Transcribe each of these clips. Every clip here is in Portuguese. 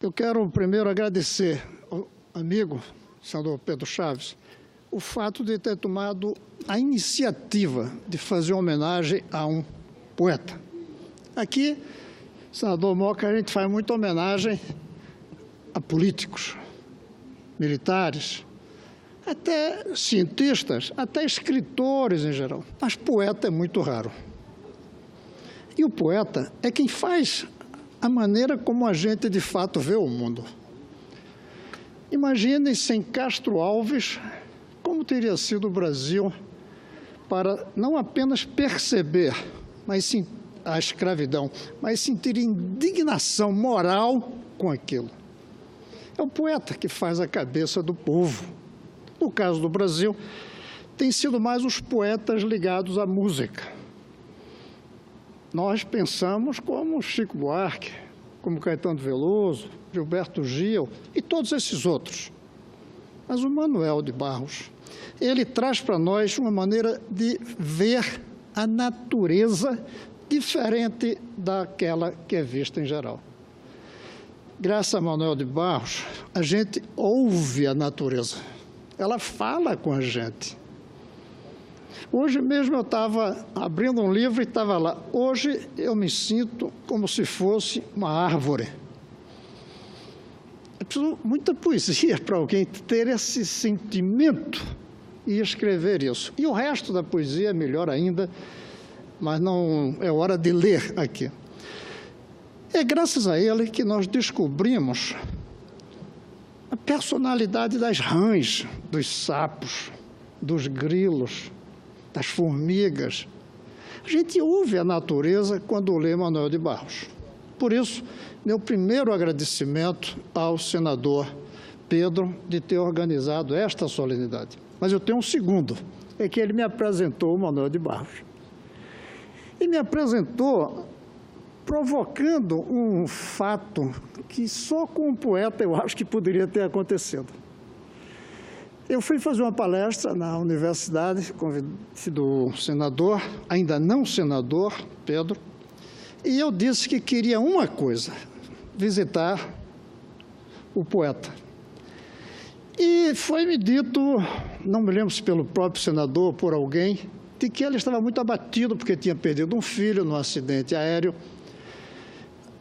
Eu quero primeiro agradecer ao amigo, senador Pedro Chaves, o fato de ter tomado a iniciativa de fazer homenagem a um poeta. Aqui, senador Moca, a gente faz muita homenagem a políticos, militares, até cientistas, até escritores em geral. Mas poeta é muito raro. E o poeta é quem faz a maneira como a gente de fato vê o mundo. Imaginem sem Castro Alves como teria sido o Brasil para não apenas perceber a escravidão, mas sentir indignação moral com aquilo. É o poeta que faz a cabeça do povo. No caso do Brasil, tem sido mais os poetas ligados à música. Nós pensamos como Chico Buarque, como Caetano Veloso, Gilberto Gil e todos esses outros. Mas o Manoel de Barros, ele traz para nós uma maneira de ver a natureza diferente daquela que é vista em geral. Graças a Manoel de Barros, a gente ouve a natureza. Ela fala com a gente. Hoje mesmo eu estava abrindo um livro e estava lá. Hoje eu me sinto como se fosse uma árvore. É preciso muita poesia para alguém ter esse sentimento e escrever isso. E o resto da poesia é melhor ainda, mas não é hora de ler aqui. É graças a ele que nós descobrimos a personalidade das rãs, dos sapos, dos grilos, das formigas. A gente ouve a natureza quando lê Manoel de Barros. Por isso, meu primeiro agradecimento ao senador Pedro de ter organizado esta solenidade. Mas eu tenho um segundo, é que ele me apresentou o Manoel de Barros. E me apresentou provocando um fato que só com um poeta eu acho que poderia ter acontecido. Eu fui fazer uma palestra na universidade, convite do senador, ainda não senador, Pedro, e eu disse que queria uma coisa, visitar o poeta. E foi-me dito, não me lembro se pelo próprio senador ou por alguém, de que ele estava muito abatido porque tinha perdido um filho num acidente aéreo.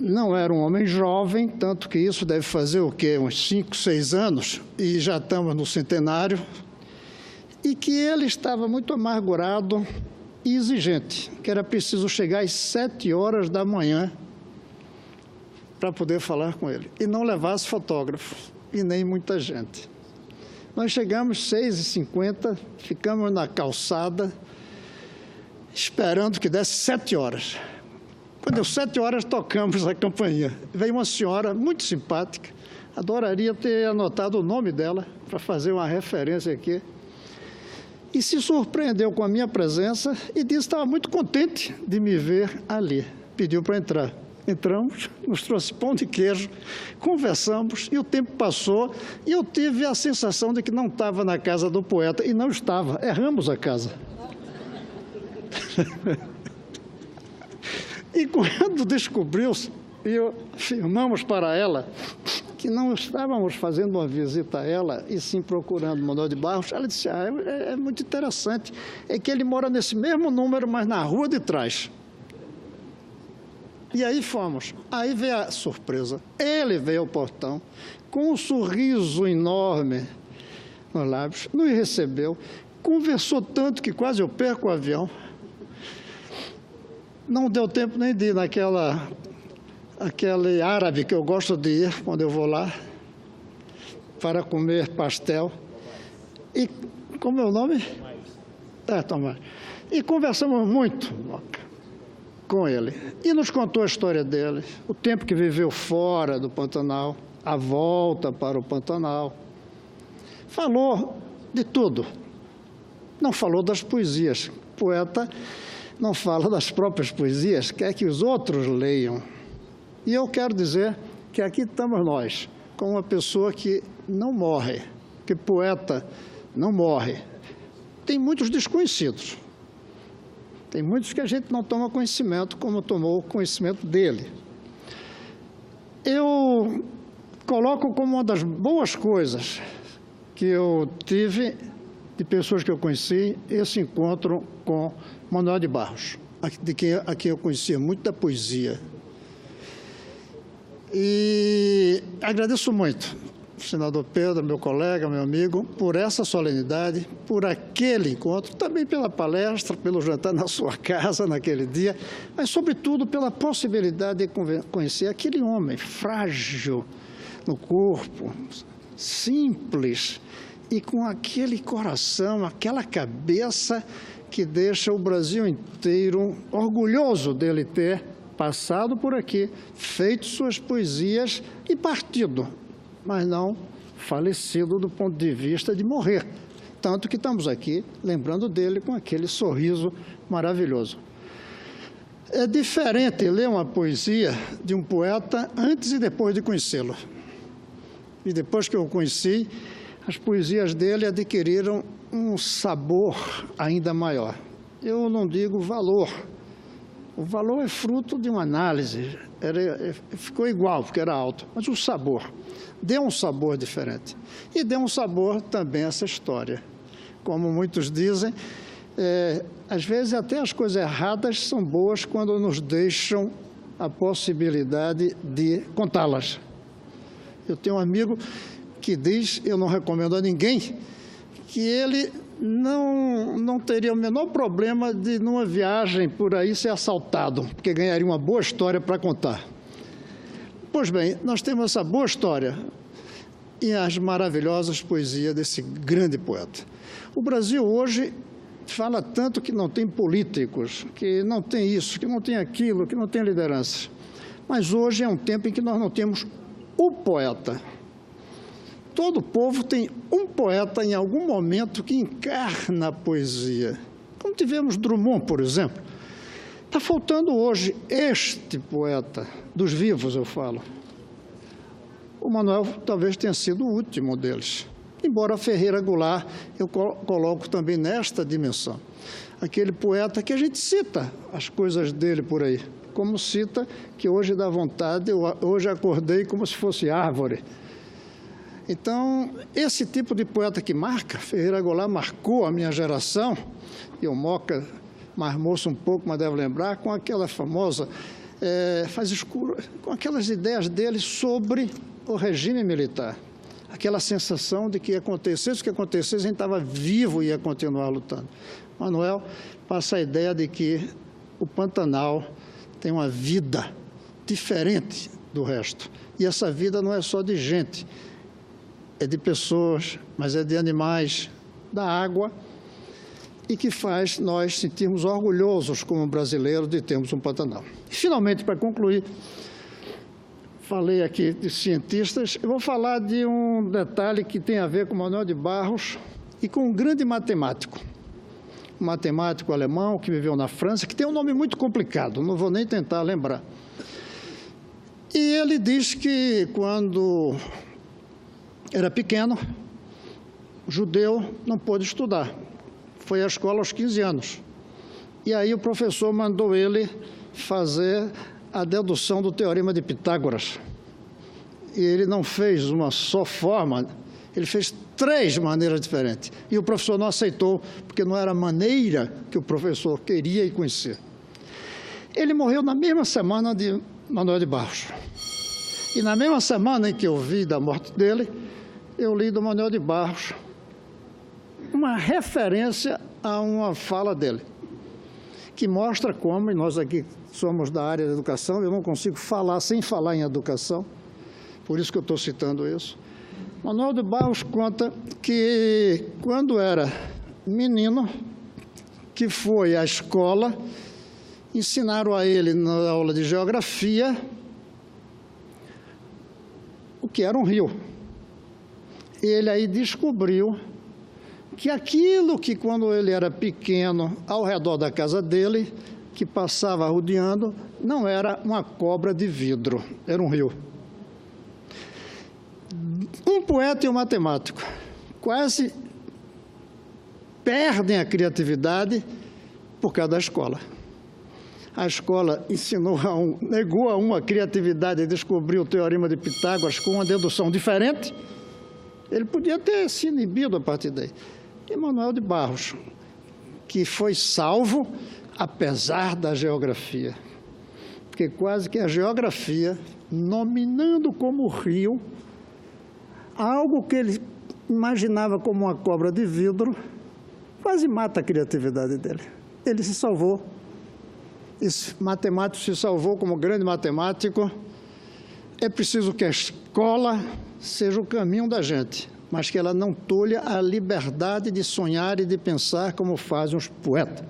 Não era um homem jovem, tanto que isso deve fazer o quê? Uns 5, 6 anos, e já estamos no centenário, e que ele estava muito amargurado e exigente, que era preciso chegar às 7 horas da manhã para poder falar com ele, e não levasse fotógrafo, e nem muita gente. Nós chegamos às 6h50, ficamos na calçada, esperando que desse 7 horas. Quando deu 7 horas, tocamos a campainha. Veio uma senhora muito simpática, adoraria ter anotado o nome dela para fazer uma referência aqui. E se surpreendeu com a minha presença e disse que estava muito contente de me ver ali. Pediu para entrar. Entramos, nos trouxe pão de queijo, conversamos e o tempo passou e eu tive a sensação de que não estava na casa do poeta e não estava. Erramos a casa. E quando descobriu-se, e afirmamos para ela que não estávamos fazendo uma visita a ela, e sim procurando Manoel de Barros, ela disse, é muito interessante, é que ele mora nesse mesmo número, mas na rua de trás. E aí fomos. Aí veio a surpresa. Ele veio ao portão, com um sorriso enorme nos lábios, nos recebeu, conversou tanto que quase eu perco o avião. Não deu tempo nem de ir naquele árabe que eu gosto de ir quando eu vou lá, para comer pastel. E como é o nome? Tomás. E conversamos muito com ele. E nos contou a história dele, o tempo que viveu fora do Pantanal, a volta para o Pantanal. Falou de tudo. Não falou das poesias. O poeta não fala das próprias poesias, quer que os outros leiam. E eu quero dizer que aqui estamos nós, com uma pessoa que não morre, que poeta não morre. Tem muitos desconhecidos. Tem muitos que a gente não toma conhecimento, como tomou o conhecimento dele. Eu coloco como uma das boas coisas que eu tive de pessoas que eu conheci, esse encontro com Manoel de Barros, a quem eu conhecia muito da poesia. E agradeço muito, senador Pedro, meu colega, meu amigo, por essa solenidade, por aquele encontro, também pela palestra, pelo jantar na sua casa naquele dia, mas, sobretudo, pela possibilidade de conhecer aquele homem frágil no corpo, simples, e com aquele coração, aquela cabeça que deixa o Brasil inteiro orgulhoso dele ter passado por aqui, feito suas poesias e partido, mas não falecido do ponto de vista de morrer. Tanto que estamos aqui lembrando dele com aquele sorriso maravilhoso. É diferente ler uma poesia de um poeta antes e depois de conhecê-lo. E depois que eu o conheci, as poesias dele adquiriram um sabor ainda maior. Eu não digo valor. O valor é fruto de uma análise. Ficou igual, porque era alto, mas o sabor. Deu um sabor diferente. E deu um sabor também a essa história. Como muitos dizem, às vezes até as coisas erradas são boas quando nos deixam a possibilidade de contá-las. Eu tenho um amigo que diz, eu não recomendo a ninguém, que ele não teria o menor problema de, numa viagem por aí, ser assaltado, porque ganharia uma boa história para contar. Pois bem, nós temos essa boa história e as maravilhosas poesias desse grande poeta. O Brasil hoje fala tanto que não tem políticos, que não tem isso, que não tem aquilo, que não tem liderança. Mas hoje é um tempo em que nós não temos o poeta. Todo povo tem um poeta em algum momento que encarna a poesia. Como tivemos Drummond, por exemplo. Está faltando hoje este poeta, dos vivos eu falo. O Manoel talvez tenha sido o último deles. Embora Ferreira Goulart eu coloco também nesta dimensão. Aquele poeta que a gente cita as coisas dele por aí. Como cita que hoje dá vontade, hoje acordei como se fosse árvore. Então, esse tipo de poeta que marca, Ferreira Goulart marcou a minha geração, e o Moca, mais moço um pouco, mas deve lembrar, com aquela famosa, faz escuro, com aquelas ideias dele sobre o regime militar. Aquela sensação de que acontecesse o que acontecesse, a gente estava vivo e ia continuar lutando. Manoel passa a ideia de que o Pantanal tem uma vida diferente do resto. E essa vida não é só de gente, é de pessoas, mas é de animais, da água, e que faz nós sentirmos orgulhosos como brasileiros de termos um Pantanal. E, finalmente, para concluir, falei aqui de cientistas, eu vou falar de um detalhe que tem a ver com Manoel de Barros e com um grande matemático. Um matemático alemão que viveu na França, que tem um nome muito complicado, não vou nem tentar lembrar. E ele diz que quando era pequeno, judeu, não pôde estudar. Foi à escola aos 15 anos. E aí o professor mandou ele fazer a dedução do teorema de Pitágoras. E ele não fez uma só forma, ele fez 3 maneiras diferentes. E o professor não aceitou, porque não era a maneira que o professor queria e conhecia. Ele morreu na mesma semana de Manoel de Barros. E na mesma semana em que eu vi da morte dele, eu li do Manoel de Barros uma referência a uma fala dele, que mostra como, e nós aqui somos da área da educação, eu não consigo falar sem falar em educação, por isso que eu estou citando isso. Manoel de Barros conta que, quando era menino, que foi à escola, ensinaram a ele, na aula de geografia, o que era um rio. Ele aí descobriu que aquilo que, quando ele era pequeno, ao redor da casa dele, que passava rodeando, não era uma cobra de vidro, era um rio. Um poeta e um matemático quase perdem a criatividade por causa da escola. A escola negou a um a criatividade e descobriu o teorema de Pitágoras com uma dedução diferente. Ele podia ter se inibido a partir daí. E Manuel de Barros, que foi salvo apesar da geografia, porque quase que a geografia, nominando como rio, algo que ele imaginava como uma cobra de vidro, quase mata a criatividade dele. Ele se salvou. Esse matemático se salvou como grande matemático. É preciso que a escola seja o caminho da gente, mas que ela não tolha a liberdade de sonhar e de pensar como fazem os poetas.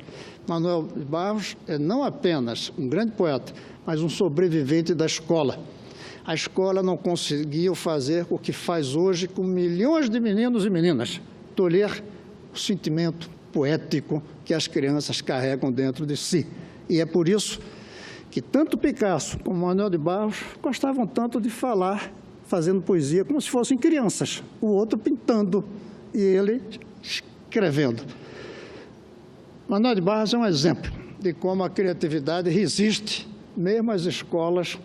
Manuel de Barros é não apenas um grande poeta, mas um sobrevivente da escola. A escola não conseguiu fazer o que faz hoje com milhões de meninos e meninas, tolher o sentimento poético que as crianças carregam dentro de si. E é por isso que tanto Picasso como Manuel de Barros gostavam tanto de falar, fazendo poesia como se fossem crianças, o outro pintando e ele escrevendo. Manuel de Barros é um exemplo de como a criatividade resiste, mesmo às escolas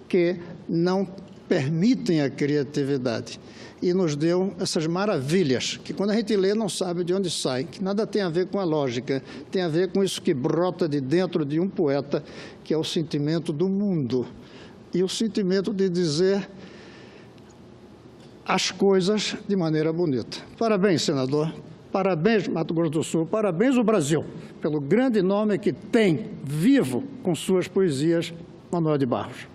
que não permitem a criatividade. E nos deu essas maravilhas, que quando a gente lê não sabe de onde sai, que nada tem a ver com a lógica, tem a ver com isso que brota de dentro de um poeta, que é o sentimento do mundo. E o sentimento de dizer as coisas de maneira bonita. Parabéns, senador. Parabéns, Mato Grosso do Sul. Parabéns, o Brasil, pelo grande nome que tem, vivo, com suas poesias, Manuel de Barros.